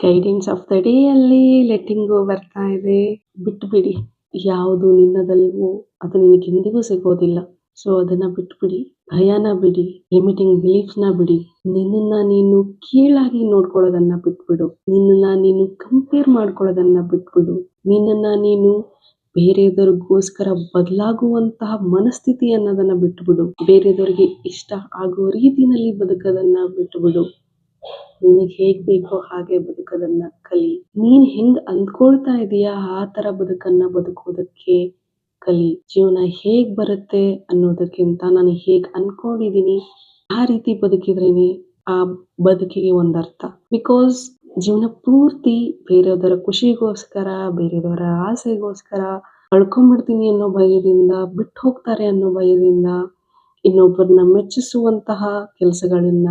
Guidance of the day ಅಲ್ಲಿ letting ಗೋ ಬರ್ತಾ ಇದೆ. ಬಿಟ್ಬಿಡಿ. ಯಾವುದು ನಿನ್ನದಲ್ವೋ ಅದು ನಿನಗೆಂದಿಗೂ ಸಿಗೋದಿಲ್ಲ. ಸೊ ಅದನ್ನ ಬಿಟ್ಬಿಡಿ. ಭಯನ ಬಿಡಿ. ಲಿಮಿಟಿಂಗ್ ಬಿಲೀಫ್ನ ಬಿಡಿ. ನಿನ್ನನ್ನ ನೀನು ಕೀಳಾಗಿ ನೋಡ್ಕೊಳ್ಳೋದನ್ನ ಬಿಟ್ಬಿಡು. ನಿನ್ನನ್ನ ನೀನು ಕಂಪೇರ್ ಮಾಡ್ಕೊಳ್ಳೋದನ್ನ ಬಿಟ್ಬಿಡು. ನಿನ್ನನ್ನ ನೀನು ಬೇರೆಯವರಿಗೋಸ್ಕರ ಬದಲಾಗುವಂತಹ ಮನಸ್ಥಿತಿ ಅನ್ನೋದನ್ನ ಬಿಟ್ಬಿಡು. ಬೇರೆಯವರಿಗೆ ಇಷ್ಟ ಆಗೋ ರೀತಿನಲ್ಲಿ ಬದುಕೋದನ್ನ ಬಿಟ್ಬಿಡು. ನಿನಗೆ ಹೇಗ್ ಬೇಕೋ ಹಾಗೆ ಬದುಕೋದನ್ನ ಕಲಿ. ನೀನ್ ಹೆಂಗ್ ಅಂದ್ಕೊಳ್ತಾ ಇದೀಯಾ ಆ ತರ ಬದುಕನ್ನ ಬದುಕೋದಕ್ಕೆ ಕಲಿ. ಜೀವನ ಹೇಗ್ ಬರುತ್ತೆ ಅನ್ನೋದಕ್ಕಿಂತ ನಾನು ಹೇಗ್ ಅನ್ಕೊಂಡಿದೀನಿ ಆ ರೀತಿ ಬದುಕಿದ್ರೇನೆ ಆ ಬದುಕಿಗೆ ಒಂದರ್ಥ. ಬಿಕಾಸ್ ಜೀವನ ಪೂರ್ತಿ ಬೇರೆಯವರ ಖುಷಿಗೋಸ್ಕರ, ಬೇರೆಯವರ ಆಸೆಗೋಸ್ಕರ ಕಳ್ಕೊಂಡ್ಬಿಡ್ತೀನಿ ಅನ್ನೋ ಭಯದಿಂದ, ಬಿಟ್ಟು ಹೋಗ್ತಾರೆ ಅನ್ನೋ ಭಯದಿಂದ, ಇನ್ನೊಬ್ಬರನ್ನ ಮೆಚ್ಚಿಸುವಂತಹ ಕೆಲಸಗಳನ್ನ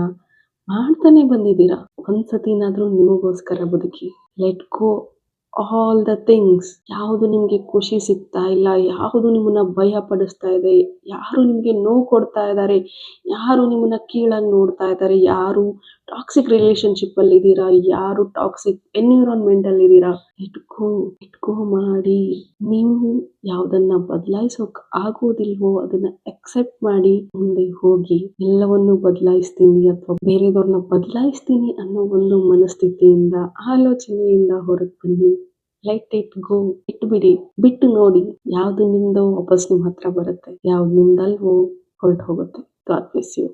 ಮಾಡ್ತಾನೆ ಬಂದಿದ್ದೀರಾ. ಒಂದ್ಸತಿನಾದ್ರೂ ನಿಮಗೋಸ್ಕರ ಬದುಕಿ. Let go all the things. ಯಾವುದು ನಿಮ್ಗೆ ಖುಷಿ ಸಿಗ್ತಾ ಇಲ್ಲ, ಯಾವುದು ನಿಮ್ಮನ್ನ ಭಯ ಪಡಿಸ್ತಾ ಇದೆ, ಯಾರು ನಿಮ್ಗೆ ನೋವು ಕೊಡ್ತಾ ಇದ್ದಾರೆ, ಯಾರು ನಿಮ್ಮನ್ನ ಕೀಳಾಗಿ ನೋಡ್ತಾ ಇದ್ದಾರೆ, ಯಾರು ಟಾಕ್ಸಿಕ್ ರಿಲೇಶನ್ಶಿಪ್ ಅಲ್ಲಿ ಇದ್ದೀರಾ, ಯಾರು ಟಾಕ್ಸಿಕ್ ಎನ್ವಿರಾನ್ಮೆಂಟ್ ಅಲ್ಲಿ ಇದ್ದೀರಾ, ಇಟ್ಕೋ ಮಾಡಿ. ನೀವು ಯಾವ್ದನ್ನ ಬದಲಾಯಿಸೋಕ್ ಆಗೋದಿಲ್ವೋ ಅದನ್ನ ಅಕ್ಸೆಪ್ಟ್ ಮಾಡಿ ಮುಂದೆ ಹೋಗಿ. ಎಲ್ಲವನ್ನು ಬದಲಾಯಿಸ್ತೀನಿ ಅಥವಾ ಬೇರೆದವ್ರನ್ನ ಬದಲಾಯಿಸ್ತೀನಿ ಅನ್ನೋ ಒಂದು ಮನಸ್ಥಿತಿಯಿಂದ, ಆಲೋಚನೆಯಿಂದ ಹೊರಗೆ ಬನ್ನಿ. Let it go. ಬಿಟ್ಬಿಡಿ. ಬಿಟ್ಟು ನೋಡಿ ಯಾವ್ದು ನಿಮ್ದೋ ವಾಪಸ್ ನಿಮ್ ಹತ್ರ ಬರುತ್ತೆ, ಯಾವ್ದು ನಿಮ್ದಲ್ವೋ ಹೊರಟು ಹೋಗುತ್ತೆ. God bless you.